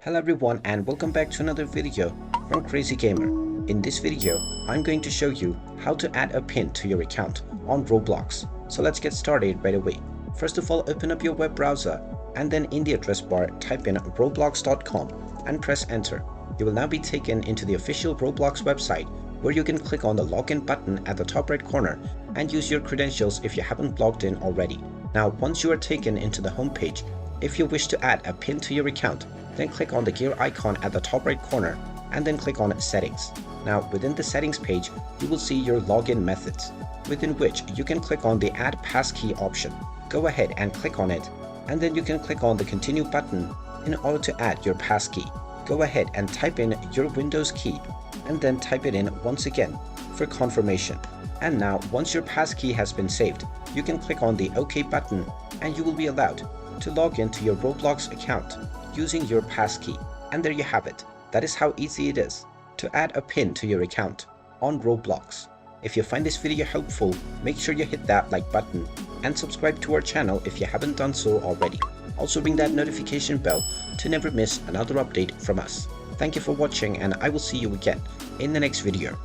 Hello everyone and welcome back to another video from Crazy Gamer. In this video, I'm going to show you how to add a pin to your account on Roblox. So let's get started right away. First of all, open up your web browser and then in the address bar type in roblox.com and press enter. You will now be taken into the official Roblox website where you can click on the login button at the top right corner and use your credentials if you haven't logged in already. Now once you are taken into the home page, if you wish to add a pin to your account, then click on the gear icon at the top right corner and then click on settings. Now within the settings page, you will see your login methods, within which you can click on the add passkey option. Go ahead and click on it, and then you can click on the continue button in order to add your passkey. Go ahead and type in your Windows key and then type it in once again for confirmation. And now once your passkey has been saved, you can click on the OK button and you will be allowed to log into your Roblox account using your passkey. And there you have it. That is how easy it is to add a pin to your account on Roblox. If you find this video helpful, make sure you hit that like button and subscribe to our channel if you haven't done so already. Also ring that notification bell to never miss another update from us. Thank you for watching and I will see you again in the next video.